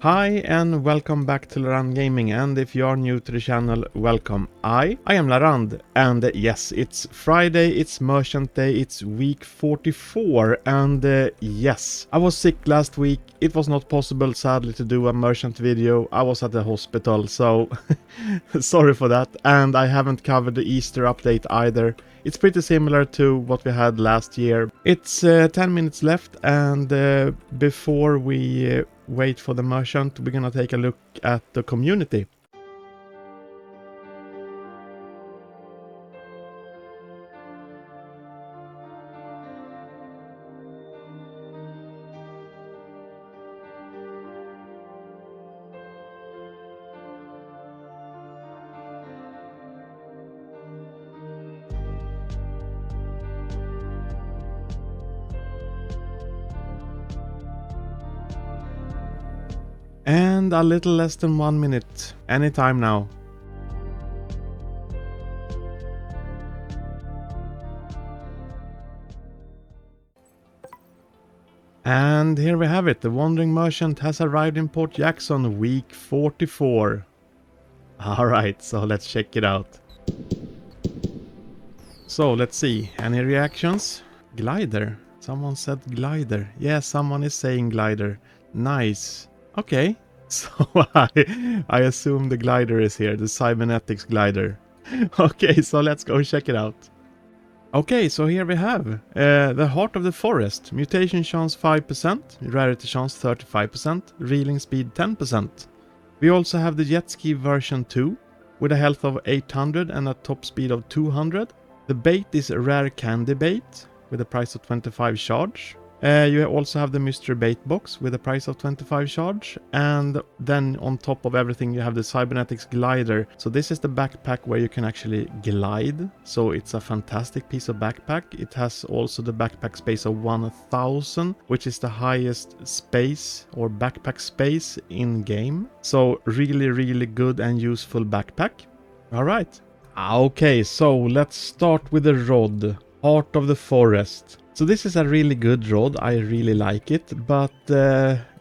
Hi and welcome back to Larand Gaming, and if you are new to the channel, welcome. I am Larand, and yes, it's Friday, it's Merchant Day, it's week 44, and yes, I was sick last week. It was not possible, sadly, to do a Merchant video. I was at the hospital, so sorry for that, and I haven't covered the Easter update either. It's pretty similar to what we had last year. It's 10 minutes left, and before we wait for the merchant, we're gonna take a look at the community. And a little less than 1 minute. Anytime now. And here we have it. The Wandering Merchant has arrived in Port Jackson, week 44. Alright, so let's check it out. So let's see. Any reactions? Glider. Someone said glider. Yeah, someone is saying glider. Nice. Okay. So I assume the glider is here, the cybernetics glider. Okay, so let's go check it out. Okay, so here we have the Heart of the Forest. Mutation chance 5%, rarity chance 35%, reeling speed 10%. We also have the jet ski version 2 with a health of 800 and a top speed of 200. The bait is a rare candy bait with a price of 25 charge. You also have the mystery bait box with a price of 25 charge, and then on top of everything you have the cybernetics glider. So this is the backpack where you can actually glide, so it's a fantastic piece of backpack. It has also the backpack space of 1000, which is the highest space or backpack space in game. So really good and useful backpack. Alright. Okay, so let's start with the rod. Heart of the Forest. So this is a really good rod, I really like it, but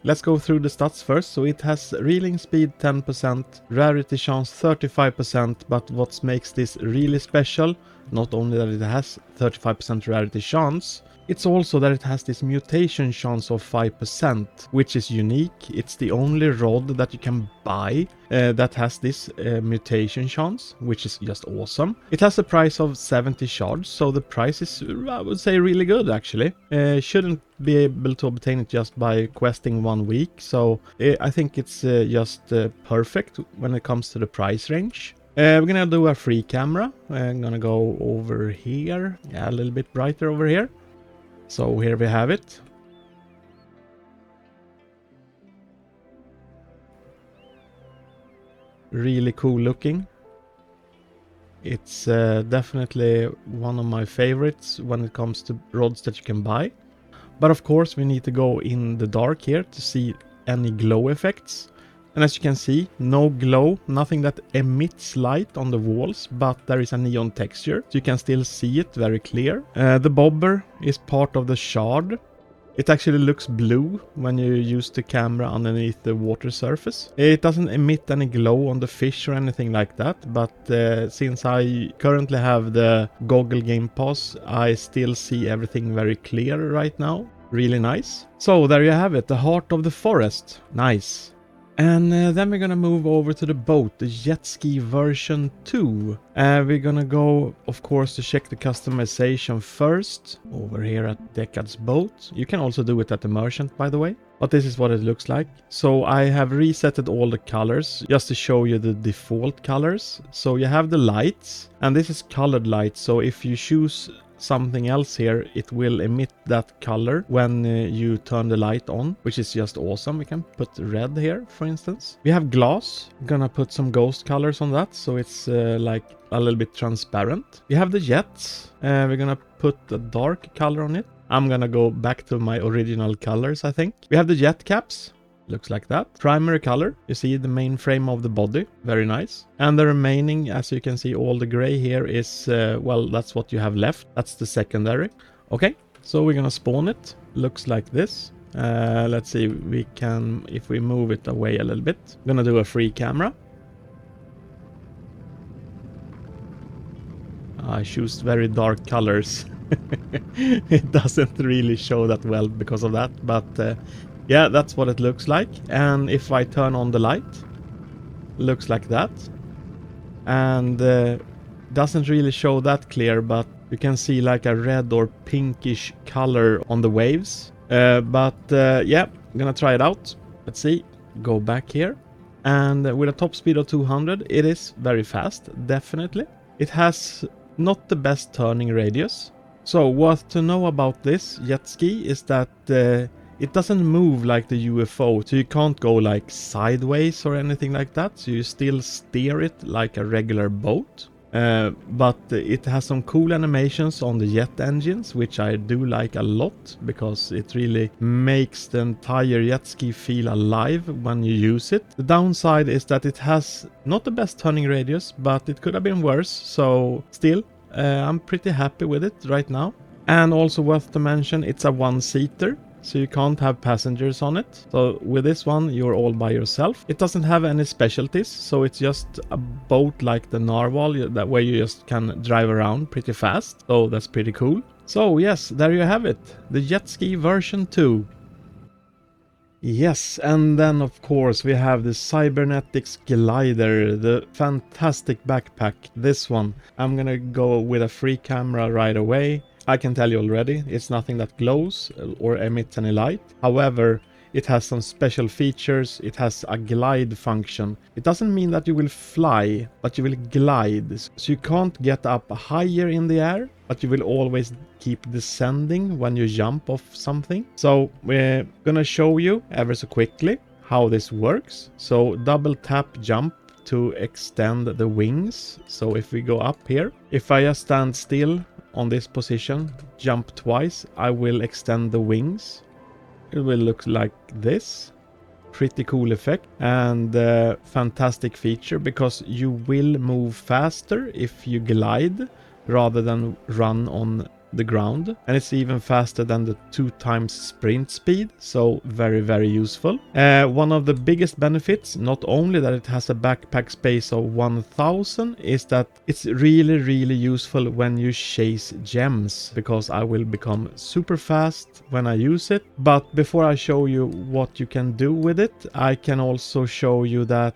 let's go through the stats first. So it has reeling speed 10%, rarity chance 35%, but what makes this really special, not only that it has 35% rarity chance, it's also that it has this mutation chance of 5%, which is unique. It's the only rod that you can buy that has this mutation chance, which is just awesome. It has a price of 70 charge, so the price is, I would say, really good actually. Shouldn't be able to obtain it just by questing 1 week, so I think it's just perfect when it comes to the price range. We're gonna do a free camera. I'm gonna go over here, yeah, a little bit brighter over here. So here we have it. Really cool looking. It's definitely one of my favorites when it comes to rods that you can buy. But of course we need to go in the dark here to see any glow effects. And as you can see, no glow, nothing that emits light on the walls, but there is a neon texture, so you can still see it very clear. The bobber is part of the shard. It actually looks blue when you use the camera underneath the water surface. It doesn't emit any glow on the fish or anything like that, but since I currently have the Goggle Game Pass, I still see everything very clear right now. Really nice. So there you have it, the Heart of the Forest. Nice. And then we're gonna move over to the boat, the jet ski version 2. We're gonna go, of course, to check the customization first over here at Decad's boat. You can also do it at the merchant, by the way. But this is what it looks like. So I have resetted all the colors just to show you the default colors. So you have the lights, and this is colored light. So if you choose something else here, it will emit that color when you turn the light on, which is just awesome. We can put red here, for instance. We have glass. I'm gonna put some ghost colors on that, so it's like a little bit transparent. We have the jets. We're gonna put a dark color on it. I'm gonna go back to my original colors, I think. We have the jet caps. Looks like that. Primary color. You see the main frame of the body. Very nice. And the remaining, as you can see, all the gray here is, well, that's what you have left. That's the secondary. Okay, so we're gonna spawn it. Looks like this. Let's see, we can, if we move it away a little bit. I'm gonna do a free camera. I choose very dark colors. It doesn't really show that well because of that, but yeah, that's what it looks like. And if I turn on the light, looks like that. And doesn't really show that clear, but you can see like a red or pinkish color on the waves. But yeah, I'm gonna try it out. Let's see, go back here. And with a top speed of 200, it is very fast, definitely. It has not the best turning radius. So what to know about this jet ski is that it doesn't move like the UFO, so you can't go like sideways or anything like that, so you still steer it like a regular boat. But it has some cool animations on the jet engines, which I do like a lot, because it really makes the entire jet ski feel alive when you use it. The downside is that it has not the best turning radius, but it could have been worse, so still, I'm pretty happy with it right now. And also worth to mention, it's a one-seater, so you can't have passengers on it. So with this one, you're all by yourself. It doesn't have any specialties, so it's just a boat like the Narwhal, that where you just can drive around pretty fast. So that's pretty cool. So yes, there you have it, the jet ski version 2. Yes, and then of course we have the Cybernetics Glider, the fantastic backpack. This one, I'm gonna go with a free camera right away. I can tell you already, it's nothing that glows or emits any light. However, it has some special features. It has a glide function. It doesn't mean that you will fly, but you will glide. So you can't get up higher in the air, but you will always keep descending when you jump off something. So we're gonna show you ever so quickly how this works. So double tap jump to extend the wings. So if we go up here, if I just stand still on this position, jump twice, I will extend the wings. It will look like this. Pretty cool effect, and fantastic feature, because you will move faster if you glide rather than run on the ground, and it's even faster than the 2x sprint speed, so very, very useful. One of the biggest benefits, not only that it has a backpack space of 1000, is that it's really, really useful when you chase gems, because I will become super fast when I use it. But before I show you what you can do with it, I can also show you that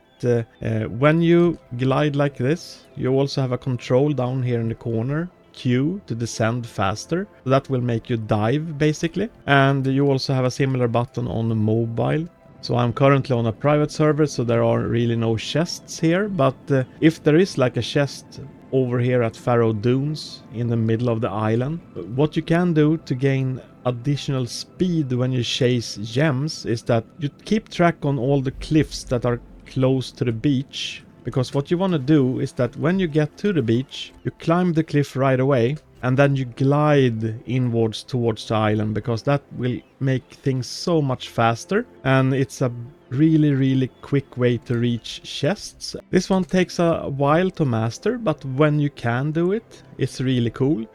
when you glide like this, you also have a control down here in the corner, Q, to descend faster. That will make you dive basically. And you also have a similar button on the mobile. So I'm currently on a private server, so there are really no chests here, but if there is like a chest over here at Faroe Dunes in the middle of the island, what you can do to gain additional speed when you chase gems is that you keep track on all the cliffs that are close to the beach. Because what you want to do is that when you get to the beach, you climb the cliff right away, and then you glide inwards towards the island, because that will make things so much faster, and it's a really, really quick way to reach chests. This one takes a while to master, but when you can do it, it's really cool.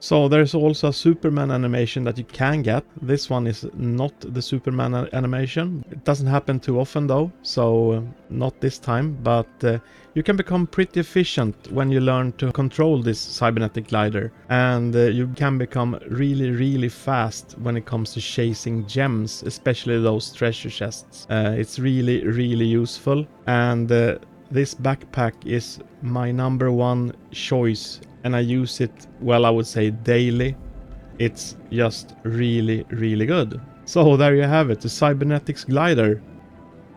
So there's also a Superman animation that you can get. This one is not the Superman animation. It doesn't happen too often though, so not this time. But you can become pretty efficient when you learn to control this cybernetic glider. And you can become really, really fast when it comes to chasing gems, especially those treasure chests. It's really, really useful. And this backpack is my #1 choice. And I use it, well, I would say daily. It's just really, really good. So there you have it, the Cybernetics Glider.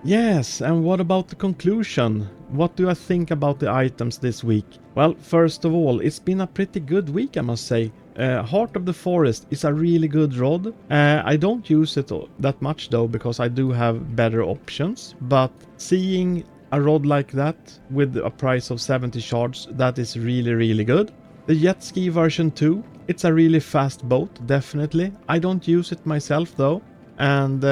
Yes, and what about the conclusion? What do I think about the items this week? Well, first of all, it's been a pretty good week, I must say. Heart of the Forest is a really good rod. I don't use it that much though, because I do have better options. But seeing a rod like that with a price of 70 shards, that is really, really good. The jet ski version 2, it's a really fast boat, definitely. I don't use it myself though, and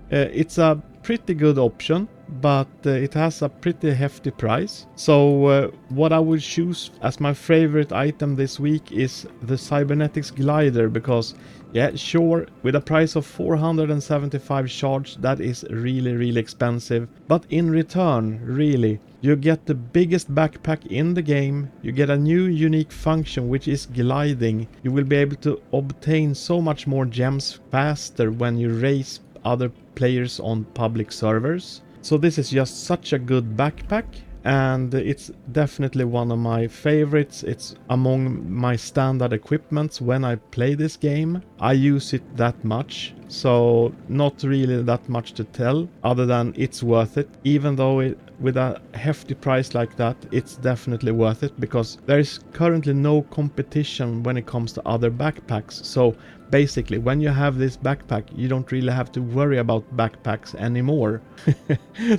it's a pretty good option. but it has a pretty hefty price. So what I would choose as my favorite item this week is the Cybernetics Glider, because yeah, sure, with a price of 475 shards, that is really expensive, but in return, really, you get the biggest backpack in the game, you get a new unique function which is gliding. You will be able to obtain so much more gems faster when you race other players on public servers. So this is just such a good backpack, and it's definitely one of my favorites. It's among my standard equipments when I play this game. I use it that much, so not really that much to tell other than it's worth it. Even though with a hefty price like that, it's definitely worth it, because there is currently no competition when it comes to other backpacks. So basically, when you have this backpack, you don't really have to worry about backpacks anymore.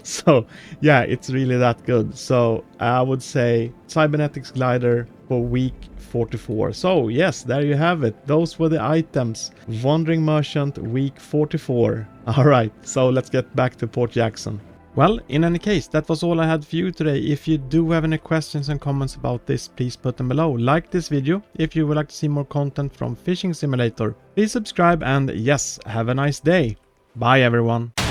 So yeah, it's really that good. So I would say Cybernetics Glider for week 44. So yes, there you have it. Those were the items. Wandering Merchant week 44. Alright, so let's get back to Port Jackson. Well, in any case, that was all I had for you today. If you do have any questions and comments about this, please put them below. Like this video if you would like to see more content from Fishing Simulator. Please subscribe, and yes, have a nice day. Bye everyone.